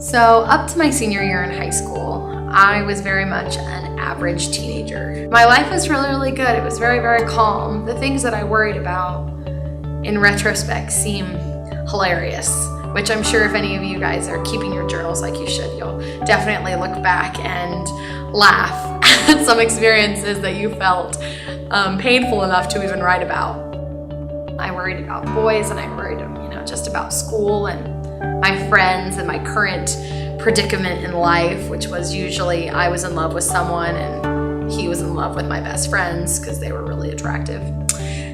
So up to my senior year in high school, I was very much an average teenager. My life was really, really good. It was very, very calm. The things that I worried about in retrospect seem hilarious, which I'm sure if any of you guys are keeping your journals like you should, you'll definitely look back and laugh at some experiences that you felt painful enough to even write about. I worried about boys, and I worried, just about school and my friends and my current predicament in life, which was usually I was in love with someone and he was in love with my best friends because they were really attractive.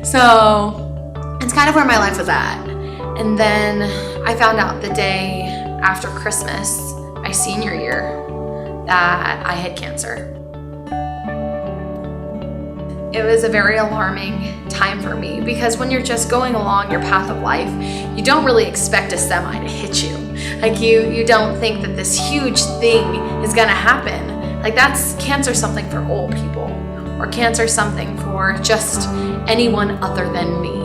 So it's kind of where my life was at. And then I found out the day after Christmas, my senior year, that I had cancer. It was a very alarming time for me because when you're just going along your path of life, you don't really expect a semi to hit you. Like you don't think that this huge thing is gonna happen. Like that's cancer something for old people, or cancer something for just anyone other than me.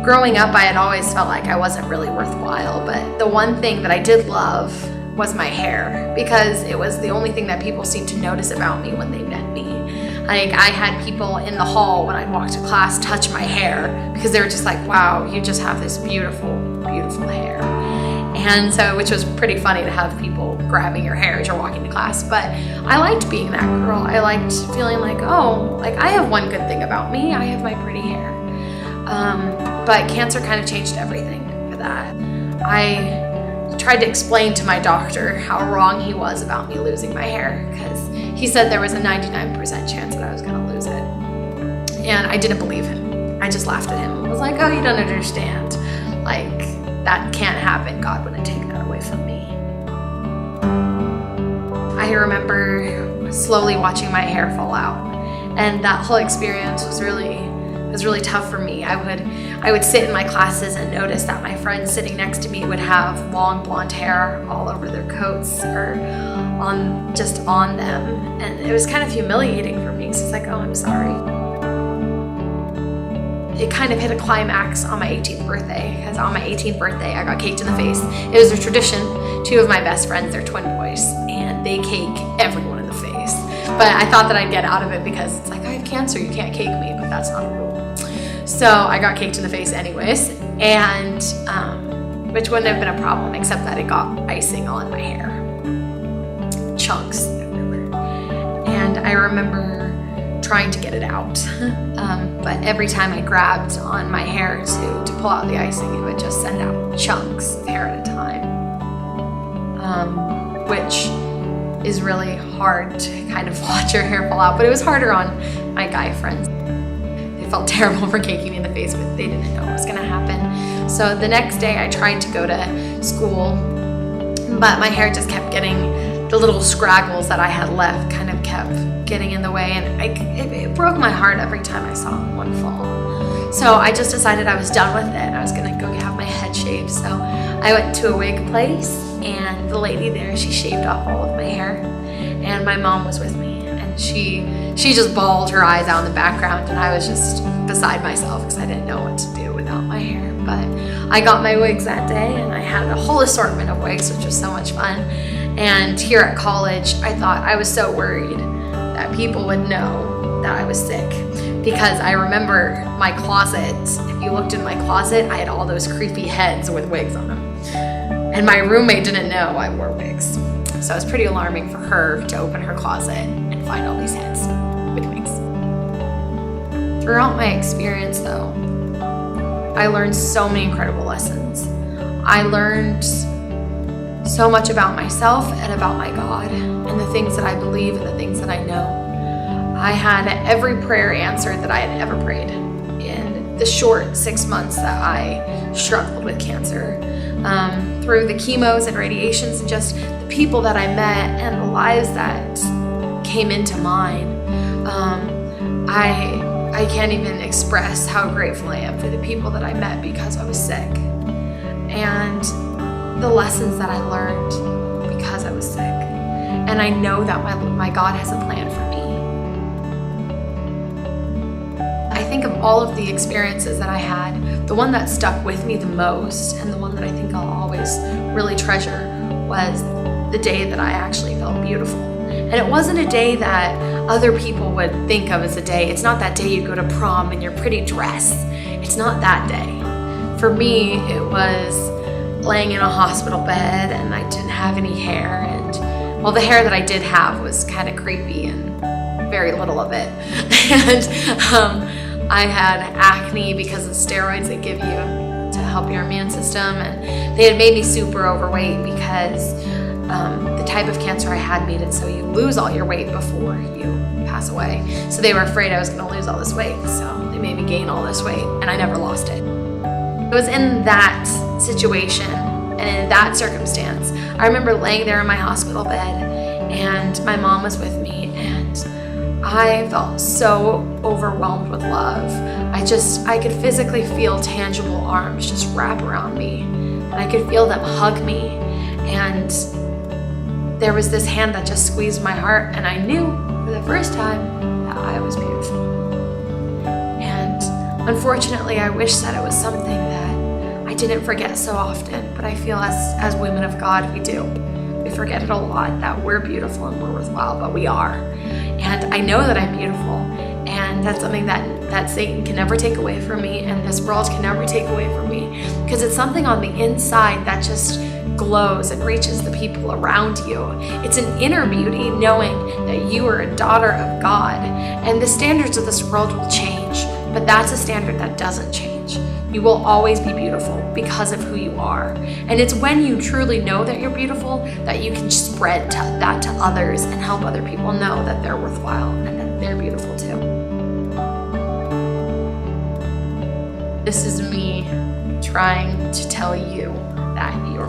Growing up, I had always felt like I wasn't really worthwhile, but the one thing that I did love was my hair, because it was the only thing that people seemed to notice about me when they met me. Like I had people in the hall when I'd walk to class touch my hair because they were just like, wow, you just have this beautiful, beautiful hair. And so, which was pretty funny to have people grabbing your hair as you're walking to class. But I liked being that girl. I liked feeling like, oh, like I have one good thing about me. I have my pretty hair. But cancer kind of changed everything for that. I tried to explain to my doctor how wrong he was about me losing my hair, because he said there was a 99% chance that I was going to lose it. And I didn't believe him. I just laughed at him and was like, oh, you don't understand. Like, that can't happen. God wouldn't take that away from me. I remember slowly watching my hair fall out. And that whole experience was really tough for me. I would sit in my classes and notice that my friends sitting next to me would have long blonde hair all over their coats or on them. And it was kind of humiliating for me. So it's like, oh, I'm sorry. It kind of hit a climax on my 18th birthday, because on my 18th birthday, I got caked in the face. It was a tradition. Two of my best friends, they're twin boys, and they cake everyone in the face. But I thought that I'd get out of it because it's like, I have cancer, you can't cake me, but that's not a rule. So I got caked in the face anyways, and which wouldn't have been a problem except that it got icing on my hair. Chunks everywhere. And I remember trying to get it out. But every time I grabbed on my hair to pull out the icing, it would just send out chunks of hair at a time. Which is really hard to kind of watch your hair fall out, but it was harder on my guy friends. They felt terrible for caking me in the face, but they didn't know what was gonna happen. So the next day I tried to go to school, but my hair just kept getting, the little scraggles that I had left kind of kept getting in the way, and it broke my heart every time I saw one fall. So I just decided I was done with it. I was gonna go have my head shaved. So I went to a wig place, and the lady there, she shaved off all of my hair, and my mom was with me, and she just bawled her eyes out in the background, and I was just beside myself because I didn't know what to do without my hair. But I got my wigs that day, and I had a whole assortment of wigs, which was so much fun. And here at college, I thought I was so worried that people would know that I was sick, because I remember my closet. If you looked in my closet, I had all those creepy heads with wigs on them. And my roommate didn't know I wore wigs. So it was pretty alarming for her to open her closet and find all these heads with wigs. Throughout my experience though, I learned so many incredible lessons. I learned so much about myself and about my God and the things that I believe and the things that I know. I had every prayer answered that I had ever prayed in the short 6 months that I struggled with cancer. Through the chemos and radiations and just the people that I met and the lives that came into mine, I can't even express how grateful I am for the people that I met because I was sick, and the lessons that I learned because I was sick. And I know that my God has a plan for me. I think of all of the experiences that I had, the one that stuck with me the most and the one that I think I'll always really treasure was the day that I actually felt beautiful. And it wasn't a day that other people would think of as a day. It's not that day you go to prom in your pretty dress. It's not that day. For me, it was laying in a hospital bed and I didn't have any hair, and well, the hair that I did have was kind of creepy and very little of it. And I had acne because of steroids they give you to help your immune system, and they had made me super overweight because the type of cancer I had made it so you lose all your weight before you pass away. So they were afraid I was going to lose all this weight, so they made me gain all this weight, and I never lost it. It was in that situation and in that circumstance, I remember laying there in my hospital bed and my mom was with me, and I felt so overwhelmed with love. I could physically feel tangible arms just wrap around me, and I could feel them hug me, and there was this hand that just squeezed my heart, and I knew for the first time that I was beautiful. And unfortunately, I wish that it was something that I didn't forget so often, but I feel as women of God, we do. We forget it a lot, that we're beautiful and we're worthwhile, but we are. And I know that I'm beautiful, and that's something that Satan can never take away from me, and this world can never take away from me, because it's something on the inside that just glows and reaches the people around you. It's an inner beauty knowing that you are a daughter of God, and the standards of this world will change, but that's a standard that doesn't change. You will always be beautiful because of who you are. And it's when you truly know that you're beautiful that you can spread that to others and help other people know that they're worthwhile and that they're beautiful too. This is me trying to tell you that you're